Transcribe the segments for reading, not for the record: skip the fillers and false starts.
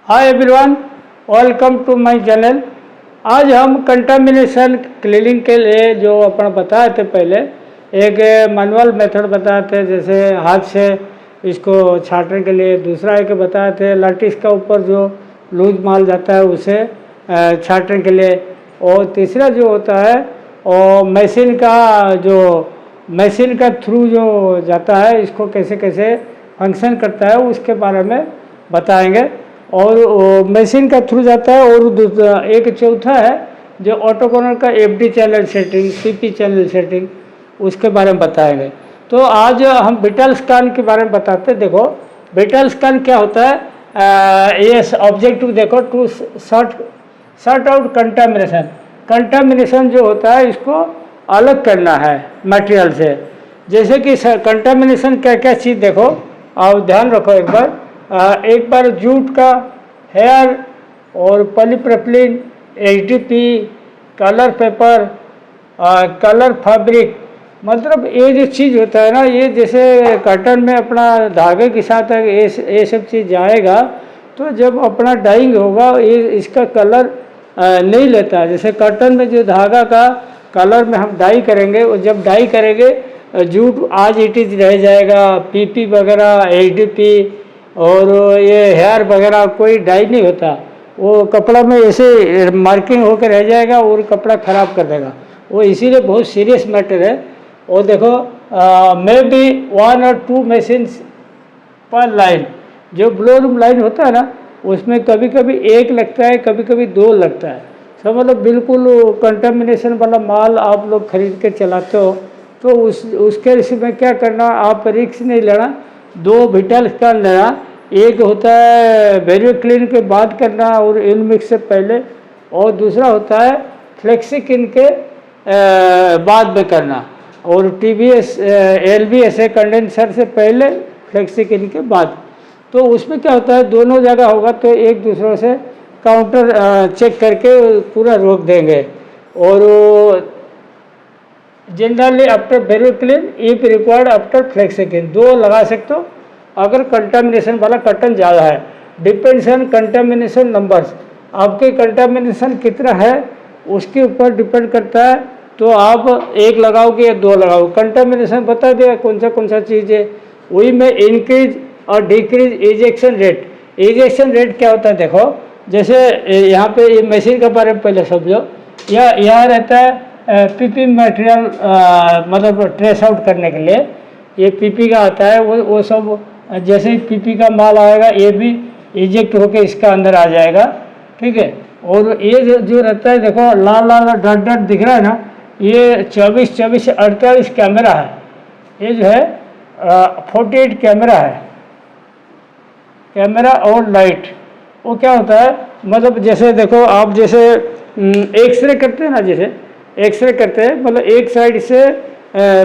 Hi everyone, welcome to my channel. आज हम contamination cleaning के लिए जो अपना बताए थे पहले एक मैनुअल मेथड बताए थे, जैसे हाथ से इसको छाटने के लिए। दूसरा एक बताए थे लाटिस का ऊपर जो लूज माल जाता है उसे छाटने के लिए। और तीसरा जो होता है और मशीन का थ्रू जो जाता है, इसको कैसे कैसे फंक्शन करता है उसके बारे में बताएंगे। और मशीन का थ्रू जाता है। और एक चौथा है जो ऑटोकॉनर का FD channel setting, CP channel setting, उसके बारे में बताएंगे। तो आज हम विटल स्कैन के बारे में बताते हैं। देखो विटल स्कैन क्या होता है, ये ऑब्जेक्टिव देखो, to sort out contamination. Contamination जो होता है इसको अलग करना है मटेरियल से। जैसे कि कंटामिनेशन क्या क्या चीज़ देखो, आप ध्यान रखो एक बार जूट का, हेयर और polypropylene, HDP, colour paper, colour fabric. मतलब ये जो चीज़ होता है ना, ये जैसे कॉटन में अपना धागे के साथ ये सब चीज़ जाएगा, तो जब अपना डाइंग होगा ये इसका कलर नहीं लेता। जैसे कॉटन में जो धागा का कलर में हम डाई करेंगे, और जब डाई करेंगे जूट आज इट इज रह जाएगा। पीपी वगैरह, एचडीपी और ये हेयर वगैरह कोई डाई नहीं होता, वो कपड़ा में ऐसे मार्किंग होकर रह जाएगा और कपड़ा ख़राब कर देगा। वो इसीलिए बहुत सीरियस मैटर है। और देखो मे बी 1 और 2 मशीन्स पर लाइन। जो ब्लो रूम लाइन होता है ना, उसमें कभी कभी एक लगता है, कभी कभी 2 लगता है। तो मतलब बिल्कुल कंटामिनेशन वाला माल आप लोग खरीद के चलाते हो, तो उसके इसमें क्या करना, आप रिस्क नहीं लेना। 2 विटल स्कैन लेना। एक होता है वेरियोक्लीन के बाद करना और इनमिक्स से पहले, और दूसरा होता है फ्लेक्सिकिन के बाद में करना, और टीवीएस एलबीएसए कंडेंसर से पहले, फ्लेक्सिकिन के बाद। तो उसमें क्या होता है, दोनों जगह होगा तो एक दूसरों से काउंटर चेक करके पूरा रोक देंगे। और generally after Varioclean if required after Flexikin 2 लगा सकते हो अगर कंटामिनेशन वाला कॉटन ज़्यादा है। डिपेंड्स ऑन कंटामिनेशन नंबर्स, आपके कंटामिनेशन कितना है उसके ऊपर डिपेंड करता है। तो आप 1 लगाओगे या 2 लगाओगे, कंटामिनेशन बता देगा कौन सा चीज़ है। वही में इंक्रीज और decrease ejection rate. Ejection rate क्या होता है, देखो जैसे यहाँ पे ये मशीन के बारे में पहले समझो। यह रहता है पीपी मटेरियल, मतलब ट्रेस आउट करने के लिए ये पीपी का आता है। वो सब जैसे ही पीपी का माल आएगा ये भी इजेक्ट होके इसका अंदर आ जाएगा, ठीक है। और ये जो रहता है, देखो लाल लाल डट डट दिख रहा है ना, ये 24 से 48 कैमरा है। ये जो है 48 कैमरा है, कैमरा और लाइट। वो क्या होता है, मतलब जैसे देखो आप जैसे एक्सरे करते हैं ना, जैसे एक्सरे करते हैं, मतलब एक साइड से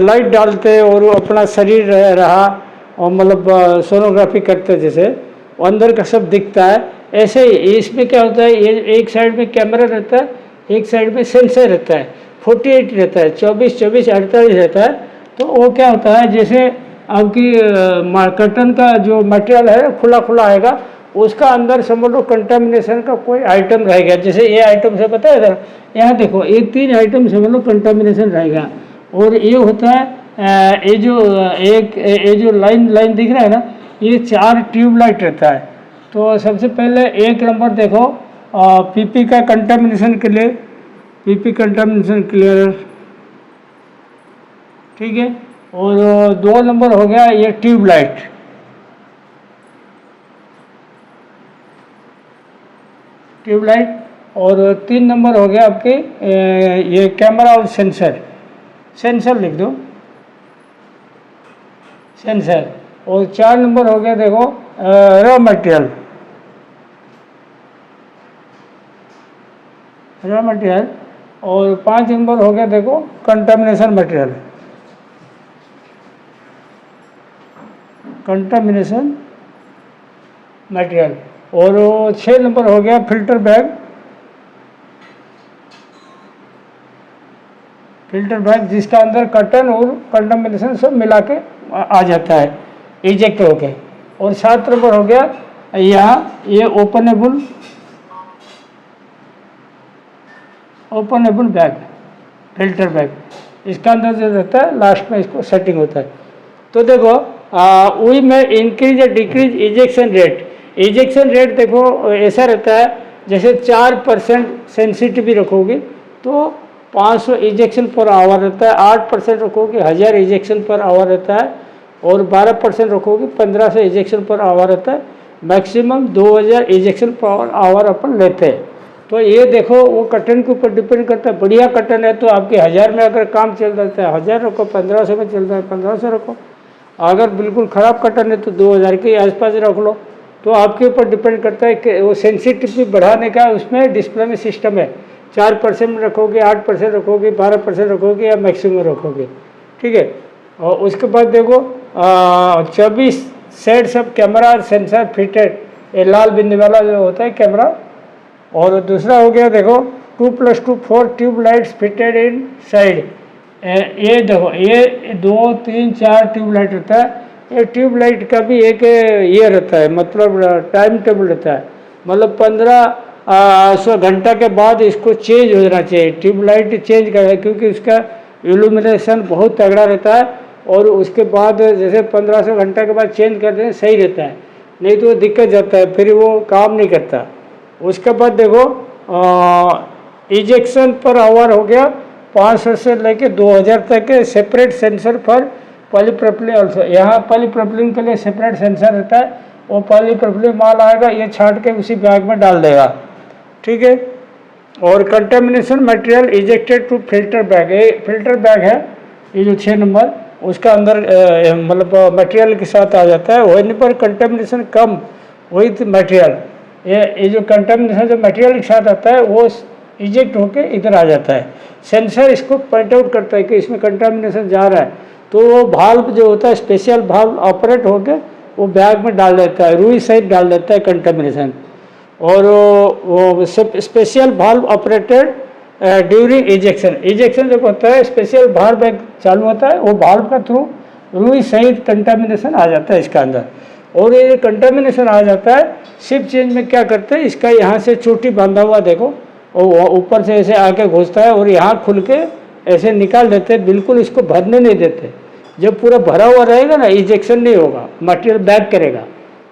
लाइट डालते हैं और अपना शरीर रहा, और मतलब सोनोग्राफी करते हैं, जैसे अंदर का सब दिखता है। ऐसे ही इसमें क्या होता है, ये एक साइड में कैमरा रहता है, एक साइड में सेंसर रहता है। 48 रहता है, 24 48 रहता है। तो वो क्या होता है, जैसे आपकी कॉटन का जो मटेरियल है खुला खुला आएगा, उसका अंदर समझ लो कंटामिनेशन का कोई आइटम रहेगा। जैसे ये आइटम से पता है, यहाँ देखो ये 3 आइटम समझ लो कंटामिनेशन रहेगा। और ये होता है ये जो लाइन दिख रहा है ना, ये 4 ट्यूबलाइट रहता है। तो सबसे पहले 1 नंबर देखो पीपी का कंटामिनेशन के लिए, पीपी कंटामिनेशन क्लियरर, ठीक है। और 2 नंबर हो गया ये ट्यूबलाइट, और 3 नंबर हो गया आपके ये कैमरा और सेंसर लिख दो, सेंसर। और 4 नंबर हो गया देखो रॉ मटेरियल, और 5 नंबर हो गया देखो कंटामिनेशन मटेरियल, और 6 नंबर हो गया फिल्टर बैग जिसका अंदर कॉटन और कंटामिनेशन सब मिला के आ जाता है इजेक्ट होके। और 7 नंबर हो गया यहाँ ये ओपनेबल बैग, फिल्टर बैग, इसका अंदर जो रहता है लास्ट में इसको सेटिंग होता है। तो देखो वी में इंक्रीज या डिक्रीज इजेक्शन रेट देखो ऐसा रहता है, जैसे 4% सेंसिटिविटी रखोगे तो 500 इजेक्शन पर आवर रहता है, 8% रखोगे 1000 इजेक्शन पर आवर रहता है, और 12% रखोगे 1500 इजेक्शन पर आवर रहता है। मैक्सिमम 2000 इजेक्शन पर आवर अपन लेते हैं। तो ये देखो वो कटन के ऊपर डिपेंड करता है। बढ़िया कटन है तो आपके 1000 में अगर काम चल जाता है 1000 रखो, 1500 में चल रहा है 1500 रखो। अगर बिल्कुल ख़राब कटन है तो 2000 के आसपास रख लो। तो आपके ऊपर डिपेंड करता है कि वो सेंसिटिविटी बढ़ाने का उसमें डिस्प्ले में सिस्टम है। 4% में रखोगे, 8% रखोगे, 12% रखोगे या मैक्सिमम रखोगे, ठीक है। और उसके बाद देखो 24 sets of camera sensor fitted, ये लाल बिंदी वाला जो होता है कैमरा। और दूसरा हो गया देखो 2+2 4 tube lights fitted in side. ये देखो ये 2 3 4 ट्यूब लाइट रहता है। ये ट्यूब लाइट का भी एक ये रहता है, मतलब टाइम टेबल रहता है, मतलब 1500 घंटा के बाद इसको चेंज हो जाना चाहिए। ट्यूब लाइट चेंज करें क्योंकि उसका इल्यूमिनेशन बहुत तगड़ा रहता है, और उसके बाद जैसे 1500 घंटा के बाद चेंज कर दें सही रहता है, नहीं तो दिक्कत जाता है, फिर वो काम नहीं करता। उसके बाद देखो इजेक्शन पर आवर हो गया 500 से लेके 2000 तक के separate sensor for polypropylene also. यहाँ पॉलीप्रोपिलीन के लिए सेपरेट सेंसर रहता है। वो पॉलीप्रोपिलीन माल आएगा, ये छाट के उसी बैग में डाल देगा, ठीक है। और contamination material ejected to filter bag, ये फिल्टर बैग है, ये जो 6 नंबर उसका अंदर मतलब मटेरियल के साथ आ जाता है। वहीं पर कंटेमिनेशन कम विथ मटेरियल, ये जो कंटेमिनेशन जो मटेरियल के साथ आता है वो इजेक्ट होके इधर आ जाता है। सेंसर इसको पॉइंट आउट करता है कि इसमें कंटेमिनेशन जा रहा है, तो वो भाल्व जो होता है स्पेशल भाल्व ऑपरेट होके वो बैग में डाल देता है, रुई सहित डाल देता है कंटेमिनेशन। और वो special valve operated during ejection जब होता है स्पेशल भाल्व बैग चालू होता है, वो भाल्व का थ्रू रुई सहित कंटेमिनेशन आ जाता है इसका अंदर। और ये कंटेमिनेशन आ जाता है, शिप चेंज में क्या करते हैं, इसका यहाँ से चोटी बांधा हुआ देखो, और ऊपर से ऐसे आके घुसता है और यहाँ खुल के ऐसे निकाल देते हैं, बिल्कुल इसको भरने नहीं देते। जब पूरा भरा हुआ रहेगा ना इजेक्शन नहीं होगा, मटेरियल बैक करेगा।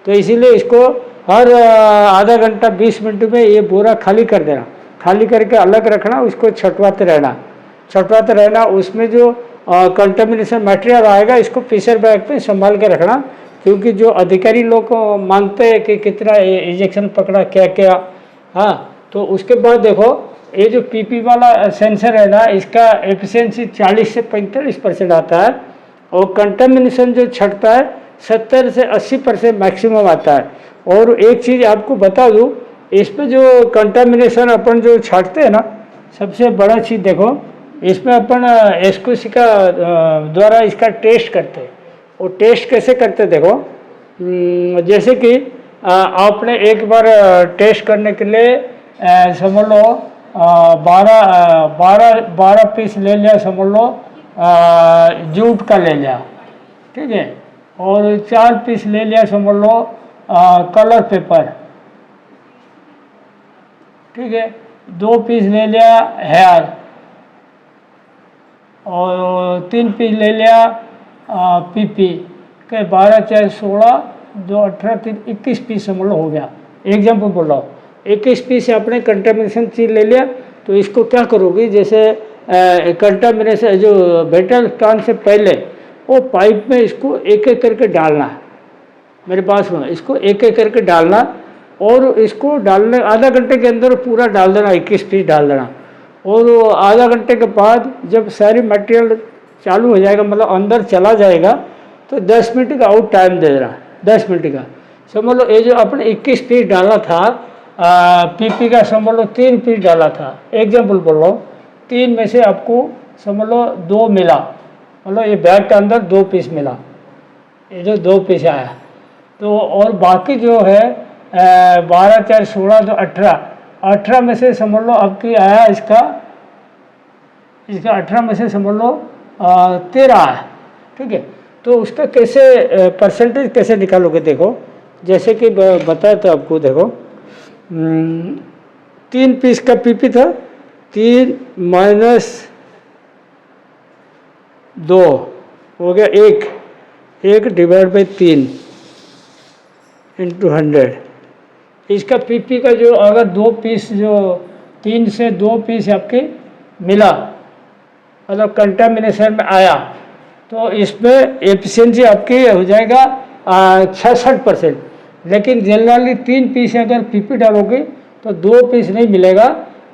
तो इसीलिए इसको हर आधा घंटा 20 मिनट में ये बोरा खाली कर देना, खाली करके अलग रखना, उसको छटवाते रहना। उसमें जो कंटेमिनेशन मटेरियल आएगा इसको फिशर बैग पे संभाल के रखना, क्योंकि जो अधिकारी लोग मांगते हैं कि कितना इंजेक्शन पकड़ा क्या क्या। हाँ, तो उसके बाद देखो ये जो पीपी वाला सेंसर है ना, इसका एफिशिएंसी 40 से 45% आता है, और कंटेमिनेशन जो छटता है 70 से 80% मैक्सिमम आता है। और एक चीज़ आपको बता दूँ, इसमें जो कंटेमिनेशन अपन जो छाटते हैं ना, सबसे बड़ा चीज़ देखो, इसमें अपन एस्कुसी का द्वारा इसका टेस्ट करते हैं। वो टेस्ट कैसे करते देखो, जैसे कि आपने एक बार टेस्ट करने के लिए समझ लो 12 पीस ले लिया, समझ लो जूट का ले लिया, ठीक है, और 4 पीस ले लिया समझ लो कलर पेपर, ठीक है, 2 पीस ले लिया हेयर, और 3 पीस ले लिया पीपी के 12 4 16 2 18 3 21 पीस समझ लो हो गया। एग्जाम्पल बोल रहा हूँ, 21 पीस आपने कंटेमिनेशन चीज ले लिया, तो इसको क्या करोगे, जैसे कंटेमिनेशन जो मेटल स्टॉन से पहले वो पाइप में इसको एक एक करके डालना है। मेरे पास में इसको एक एक करके डालना, और इसको डालने आधा घंटे के अंदर पूरा डाल देना, 21 पीस डाल देना। और आधा घंटे के बाद जब सारी मटेरियल चालू हो जाएगा, मतलब अंदर चला जाएगा, तो 10 मिनट का आउट टाइम दे देना, 10 मिनट का। समझ लो ये जो आपने 21 पीस डाला था पीपी का, समझ लो 3 पीस डाला था, एग्जाम्पल बोल रहा हूँ, 3 में से आपको समझ लो 2 मिला, मतलब ये बैग के अंदर 2 पीस मिला, ये जो 2 पीस आया। तो और बाकी जो है 12 4 16 जो 18 में से समझ लो आपकी आया इसका 18 में से समझ लो 13 है, ठीक है। तो उसका कैसे परसेंटेज कैसे निकालोगे देखो, जैसे कि बताया था आपको, देखो 3 पीस का पीपी था, 3 माइनस 2 हो गया 1 डिवाइड बाई 3 इंटू 100। इसका पीपी का जो अगर 2 पीस, जो 3 से 2 पीस आपके मिला, मतलब कंटामिनेशन में आया, तो इसमें एफिशिएंसी आपकी हो जाएगा 66%। लेकिन जनरली 3 पीस अगर पीपी डालोगे तो 2 पीस नहीं मिलेगा,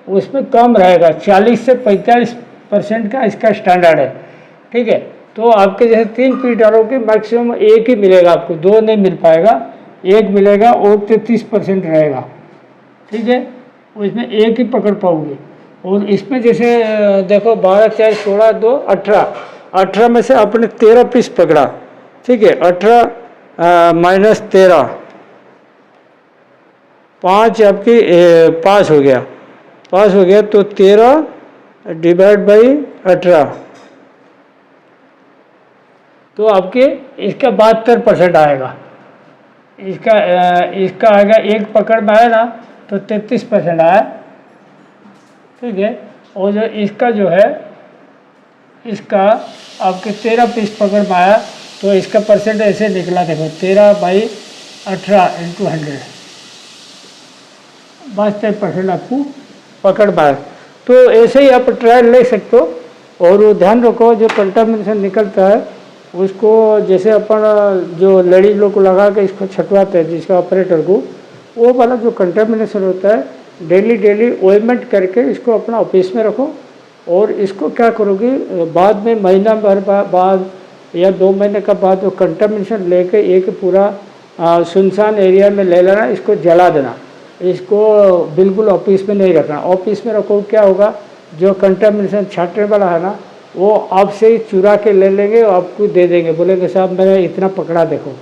उसमें कम रहेगा, 40 से 45% का इसका स्टैंडर्ड है। ठीक है, तो आपके जैसे 3 पीस डालोगे मैक्सिमम 1 ही मिलेगा आपको, 2 नहीं मिल पाएगा, 1 मिलेगा और 33% रहेगा। ठीक है, उसमें 1 ही पकड़ पाओगे। और इसमें जैसे देखो 12 4 16 2 18 में से आपने 13 पीस पकड़ा। ठीक है, 18 माइनस 13, 5 आपकी पास हो गया, तो 13 डिवाइड बाई 18, तो आपके इसका 72% आएगा। इसका आएगा, 1 पकड़ में आया ना तो 33% आया। ठीक है, और जो इसका जो है, इसका आपके 13 पीस पकड़ में आया, तो इसका परसेंट ऐसे निकला, देखो 13/18 इंटू 100, 72% आपको पकड़ में आया। तो ऐसे ही आप ट्रायल ले सकते हो। और ध्यान रखो, जो कंटामिनेशन निकलता है उसको, जैसे अपन जो लड़ी लोग को लगा के इसको छटवाते हैं, जिसका ऑपरेटर को, वो वाला जो कंटामिनेशन होता है, डेली ऑइंटमेंट करके इसको अपना ऑफिस में रखो। और इसको क्या करोगे, बाद में महीना भर बाद या 2 महीने का बाद वो कंटामिनेशन लेके एक पूरा सुनसान एरिया में ले लेना, इसको जला देना। इसको बिल्कुल ऑफिस में नहीं रखना। ऑफिस में रखो, क्या होगा, जो कंटामिनेशन छाटने वाला है ना, वो आपसे ही चुरा के ले लेंगे और आपको दे देंगे, बोलेंगे साहब मैंने इतना पकड़ा, देखो,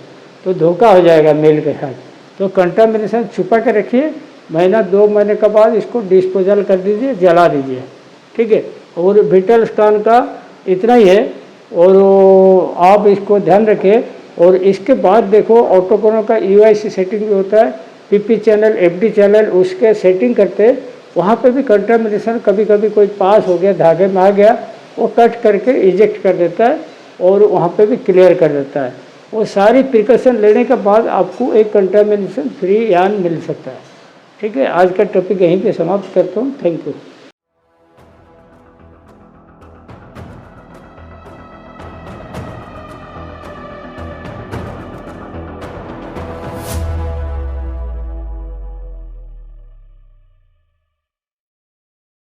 तो धोखा हो जाएगा मेल के साथ। तो कंटामिनेशन छुपा के रखिए, महीना 2 महीने के बाद इसको डिस्पोजल कर दीजिए, जला दीजिए। ठीक है, और विटल स्टॉन का इतना ही है। और आप इसको ध्यान रखें। और इसके बाद देखो, ऑटोकोनो का UIC सेटिंग भी होता है, PP चैनल, FD चैनल, उसके सेटिंग करते हैं। वहाँ पे भी कंटामिनेशन कभी कभी कोई पास हो गया, धागे में आ गया, वो कट करके इजेक्ट कर देता है और वहाँ पे भी क्लियर कर देता है। वो सारी प्रिकॉशन लेने के बाद आपको एक कंटामिनेशन फ्री यान मिल सकता है। ठीक है, आज का टॉपिक यहीं पे समाप्त करता हूँ। Thank you.